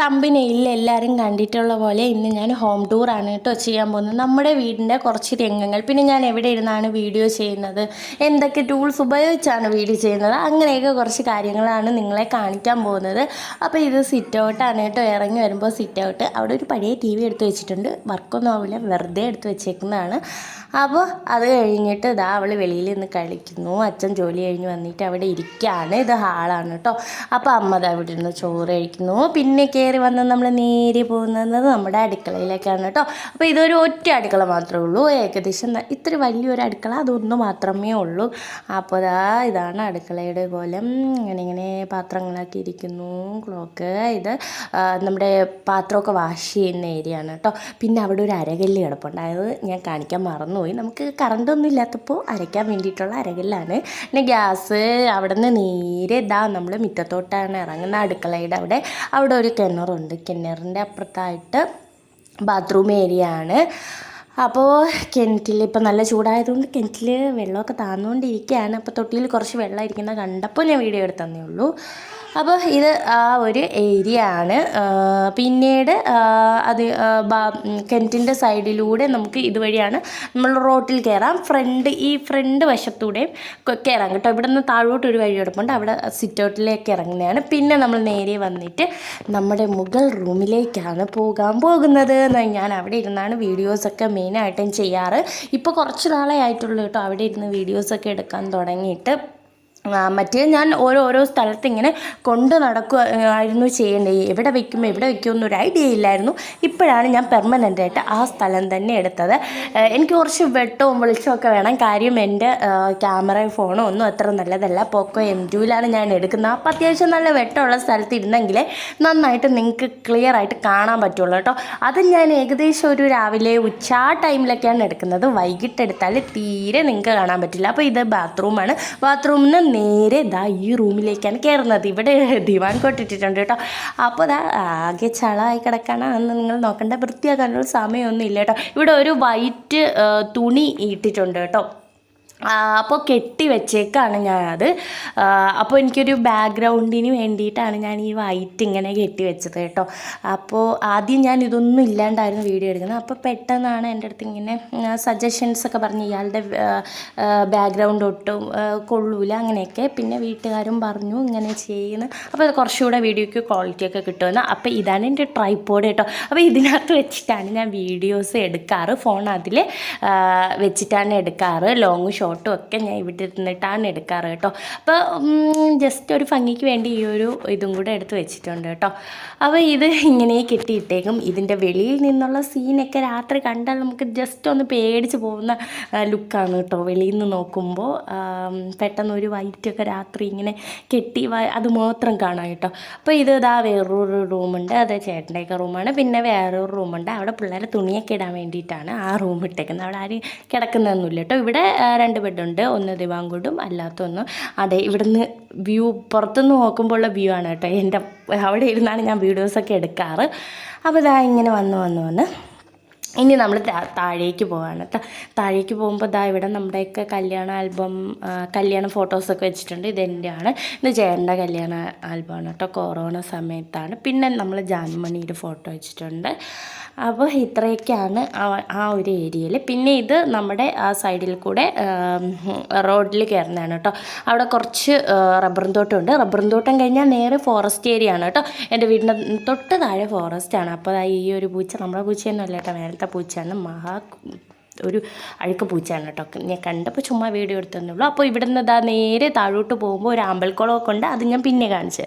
തമ്പിനെയിൽ എല്ലാവരും കണ്ടിട്ടുള്ള പോലെ ഇന്ന് ഞാൻ ഹോം ടൂറാണ് കേട്ടോ ചെയ്യാൻ പോകുന്നത്. നമ്മുടെ വീടിൻ്റെ കുറച്ച് രംഗങ്ങൾ, പിന്നെ ഞാൻ എവിടെ ഇരുന്നാണ് വീഡിയോ ചെയ്യുന്നത്, എന്തൊക്കെ ടൂൾസ് ഉപയോഗിച്ചാണ് വീഡിയോ ചെയ്യുന്നത്, അങ്ങനെയൊക്കെ കുറച്ച് കാര്യങ്ങളാണ് നിങ്ങളെ കാണിക്കാൻ പോകുന്നത്. അപ്പോൾ ഇത് സിറ്റ് ഔട്ടാണ് കേട്ടോ. ഇറങ്ങി വരുമ്പോൾ സിറ്റ് ഔട്ട്, അവിടെ ഒരു പഴയ TV എടുത്ത് വെച്ചിട്ടുണ്ട്. വർക്കൊന്നും ആവില്ല, വെറുതെ എടുത്ത് വെച്ചേക്കുന്നതാണ്. അപ്പോൾ അത് കഴിഞ്ഞിട്ട് ഇതാ അവൾ വെളിയിൽ നിന്ന് കളിക്കുന്നു. അച്ഛൻ ജോലി കഴിഞ്ഞ് വന്നിട്ട് അവിടെ ഇരിക്കുകയാണ്. ഇത് ഹാളാണ് കേട്ടോ. അപ്പോൾ അമ്മ അവിടെ ഇരുന്ന് ചോറ് കഴിക്കുന്നു. പിന്നെ കയറി വന്ന് നമ്മൾ നേരെ പോകുന്നത് നമ്മുടെ അടുക്കളയിലേക്കാണ് കേട്ടോ. അപ്പോൾ ഇതൊരു ഒറ്റ അടുക്കള മാത്രമേ ഉള്ളൂ. ഏകദേശം ഇത്ര വലിയൊരു അടുക്കള അതൊന്ന് മാത്രമേ ഉള്ളൂ. അപ്പോൾ ഇതാണ് അടുക്കളയുടെ കോലം. ഇങ്ങനെ പാത്രങ്ങളൊക്കെ ഇരിക്കുന്നു. ക്ലോക്ക്, ഇത് നമ്മുടെ പാത്രമൊക്കെ വാഷ് ചെയ്യുന്ന ഏരിയ ആണ് കേട്ടോ. പിന്നെ അവിടെ ഒരു അരകല്ല് കിടപ്പുണ്ട്, അത് ഞാൻ കാണിക്കാൻ മറന്നുപോയി. നമുക്ക് കറണ്ടൊന്നും ഇല്ലാത്തപ്പോൾ അരയ്ക്കാൻ വേണ്ടിയിട്ടുള്ള അരകല്ലാണ്. പിന്നെ ഗ്യാസ് അവിടെ നിന്ന് നേരെ നമ്മൾ മുറ്റത്തോട്ടാണ് ഇറങ്ങുന്ന. അടുക്കളയുടെ അവിടെ ഒരു കിണറുണ്ട്. കിണറിൻ്റെ അപ്പുറത്തായിട്ട് ബാത്റൂം ഏരിയ ആണ്. അപ്പോൾ കിണറ്റിൽ ഇപ്പം നല്ല ചൂടായതുകൊണ്ട് കിണറ്റിൽ വെള്ളമൊക്കെ താന്നുകൊണ്ടിരിക്കുകയാണ്. അപ്പോൾ തൊട്ടിയിൽ കുറച്ച് വെള്ളം ഇരിക്കുന്നത് കണ്ടപ്പോൾ ഞാൻ വീഡിയോ എടുത്തതന്നേ ഉള്ളൂ. അപ്പോൾ ഇത് ആ ഒരു ഏരിയ ആണ്. പിന്നീട് അത് കിണറ്റിൻ്റെ സൈഡിലൂടെ നമുക്ക് ഇതുവഴിയാണ് നമ്മൾ റോട്ടിൽ കയറാം. ഈ ഫ്രണ്ട് വശത്തൂടെയും കയറാം കേട്ടോ. ഇവിടെ നിന്ന് താഴോട്ടൊരു വഴി കിടപ്പുണ്ട്, അവിടെ സിറ്റ് ഔട്ടിലേക്ക് ഇറങ്ങുന്നതാണ്. പിന്നെ നമ്മൾ നേരെ വന്നിട്ട് നമ്മുടെ മുകൾ റൂമിലേക്കാണ് പോകാൻ പോകുന്നത്. ഞാൻ അവിടെ ഇരുന്നാണ് വീഡിയോസൊക്കെ മെയിനായിട്ടും ചെയ്യാറ്. ഇപ്പോൾ കുറച്ച് നാളെ ആയിട്ടുള്ളൂ കേട്ടോ അവിടെ ഇരുന്ന് വീഡിയോസൊക്കെ എടുക്കാൻ തുടങ്ങിയിട്ട്. മറ്റേ ഞാൻ ഓരോ സ്ഥലത്ത് ഇങ്ങനെ കൊണ്ട് നടക്കുമായിരുന്നു ചെയ്യേണ്ടത്. എവിടെ വയ്ക്കുമെന്നൊരു ഐഡിയ ഇല്ലായിരുന്നു. ഇപ്പോഴാണ് ഞാൻ പെർമനൻ്റായിട്ട് ആ സ്ഥലം തന്നെ എടുത്തത്. എനിക്ക് കുറച്ച് വെട്ടവും വെളിച്ചമൊക്കെ വേണം. കാര്യം എൻ്റെ ക്യാമറയും ഫോണും ഒന്നും അത്ര നല്ലതല്ല. പോക്കോ M2ലാണ് ഞാൻ എടുക്കുന്നത്. അപ്പോൾ അത്യാവശ്യം നല്ല വെട്ടമുള്ള സ്ഥലത്ത് ഇരുന്നെങ്കിലേ നന്നായിട്ട് നിങ്ങൾക്ക് ക്ലിയർ ആയിട്ട് കാണാൻ പറ്റുള്ളൂ കേട്ടോ. അത് ഞാൻ ഏകദേശം ഒരു രാവിലെ ഉച്ച ടൈമിലൊക്കെയാണ് എടുക്കുന്നത്. വൈകിട്ട് എടുത്താൽ തീരെ നിങ്ങൾക്ക് കാണാൻ പറ്റില്ല. അപ്പോൾ ഇത് ബാത്റൂമാണ്. ബാത്റൂമിൽ നിന്ന് നേരെ ഈ റൂമിലേക്കാണ് കയറുന്നത്. ഇവിടെ ദിവാൻ കൊട്ടിട്ടിട്ടുണ്ട് കേട്ടോ. അപ്പോൾ ആകെ ചളമായി കിടക്കാണ്. അന്ന് നിങ്ങൾ നോക്കേണ്ട, വൃത്തിയാക്കാനുള്ള സമയമൊന്നും ഇല്ല കേട്ടോ. ഇവിടെ ഒരു വൈറ്റ് തുണി ഇട്ടിട്ടുണ്ട് കേട്ടോ. അപ്പോൾ കെട്ടി വെച്ചേക്കാണ് ഞാനത്. അപ്പോൾ എനിക്കൊരു ബാക്ക്ഗ്രൗണ്ടിന് വേണ്ടിയിട്ടാണ് ഞാൻ ഈ വൈറ്റ് ഇങ്ങനെ കെട്ടി വെച്ചത് കേട്ടോ. അപ്പോൾ ആദ്യം ഞാൻ ഇതൊന്നും ഇല്ലാണ്ടായിരുന്നു വീഡിയോ എടുക്കുന്നത്. അപ്പോൾ പെട്ടെന്നാണ് എൻ്റെ അടുത്ത് ഇങ്ങനെ സജഷൻസൊക്കെ പറഞ്ഞ് ഇയാളുടെ ബാക്ക്ഗ്രൗണ്ട് ഒട്ടും കൊള്ളൂല അങ്ങനെയൊക്കെ. പിന്നെ വീട്ടുകാരും പറഞ്ഞു ഇങ്ങനെ ചെയ്യുന്നു. അപ്പോൾ കുറച്ചുകൂടെ വീഡിയോയ്ക്ക് ക്വാളിറ്റിയൊക്കെ കിട്ടുമെന്ന്. അപ്പോൾ ഇതാണ് എൻ്റെ ട്രൈപോഡ് കേട്ടോ. അപ്പോൾ ഇതിനകത്ത് വെച്ചിട്ടാണ് ഞാൻ വീഡിയോസ് എടുക്കാറ്. ഫോൺ അതിൽ വെച്ചിട്ടാണ് എടുക്കാറ്. ലോങ് ഷോട്ടും ഒക്കെ ഞാൻ ഇവിടെ ഇരുന്നിട്ടാണ് എടുക്കാറ് കേട്ടോ. അപ്പോൾ ജസ്റ്റ് ഒരു ഭംഗിക്ക് വേണ്ടി ഈ ഒരു ഇതും കൂടെ എടുത്ത് വെച്ചിട്ടുണ്ട് കേട്ടോ. അപ്പോൾ ഇത് ഇങ്ങനെ കെട്ടിയിട്ടേക്കും. ഇതിൻ്റെ വെളിയിൽ നിന്നുള്ള സീനൊക്കെ രാത്രി കണ്ടാൽ നമുക്ക് ജസ്റ്റ് ഒന്ന് പേടിച്ച് പോകുന്ന ലുക്കാണ് കേട്ടോ. വെളിയിൽ നിന്ന് നോക്കുമ്പോൾ പെട്ടെന്ന് ഒരു വൈറ്റൊക്കെ രാത്രി ഇങ്ങനെ കെട്ടി അത് മാത്രം കാണാം കേട്ടോ. അപ്പോൾ ഇത് വേറൊരു റൂമുണ്ട്, അത് ചേട്ടൻ്റെയൊക്കെ റൂമാണ്. പിന്നെ വേറൊരു റൂമുണ്ട്, അവിടെ പിള്ളേരെ തുണിയൊക്കെ ഇടാൻ വേണ്ടിയിട്ടാണ് ആ റൂം ഇട്ടേക്കുന്നത്. അവിടെ ആരും കിടക്കുന്നതൊന്നുമില്ല കേട്ടോ. ഇവിടെ 2 ബെഡുണ്ട്, ഒന്ന് ദിവാങ്കുണ്ടും അല്ലാത്ത ഒന്ന്. അതെ, ഇവിടുന്ന് വ്യൂ പുറത്തുനിന്ന് നോക്കുമ്പോഴുള്ള വ്യൂ ആണ് കേട്ടോ. എൻ്റെ അവിടെ ഇരുന്നാണ് ഞാൻ വീഡിയോസൊക്കെ എടുക്കാറ്. അപ്പോൾ ഇങ്ങനെ വന്ന് ഇനി നമ്മൾ താഴേക്ക് പോവാണ് കേട്ടോ. താഴേക്ക് പോകുമ്പോൾ ഇവിടെ നമ്മുടെയൊക്കെ കല്യാണ ആൽബം, കല്യാണ ഫോട്ടോസൊക്കെ വെച്ചിട്ടുണ്ട്. ഇതെൻ്റെയാണ്. ഇത് ചേട്ടൻ്റെ കല്യാണ ആൽബമാണ് കേട്ടോ. കൊറോണ സമയത്താണ്. പിന്നെ നമ്മൾ ജാൻമണിയുടെ ഫോട്ടോ വെച്ചിട്ടുണ്ട്. അപ്പോൾ ഇത്രയൊക്കെയാണ് ആ ഒരു ഏരിയയിൽ. പിന്നെ ഇത് നമ്മുടെ ആ സൈഡിൽ കൂടെ റോഡിൽ കയറുന്നതാണ് കേട്ടോ. അവിടെ കുറച്ച് റബ്ബറും തോട്ടമുണ്ട്. റബ്ബറും തോട്ടം കഴിഞ്ഞാൽ നേരെ ഫോറസ്റ്റ് ഏരിയ ആണ് കേട്ടോ. എൻ്റെ വീടിൻ്റെ തൊട്ട് താഴെ ഫോറസ്റ്റാണ്. അപ്പോൾ ഈ ഒരു പൂച്ച നമ്മുടെ പൂച്ചയൊന്നും അല്ല കേട്ടോ, മേലത്തെ പൂച്ചയാണ്. ഒരു അഴുക്ക് പൂച്ചയാണ് കേട്ടോ. ഞാൻ കണ്ടപ്പോൾ ചുമ്മാ വീഡിയോ എടുത്തതേ ഉള്ളൂ. അപ്പോൾ ഇവിടെ നിന്ന് നേരെ താഴോട്ട് പോകുമ്പോൾ ഒരു അമ്പൽക്കുളമൊക്കെ ഉണ്ട്, അത് ഞാൻ പിന്നെ കാണിച്ചു തരാം.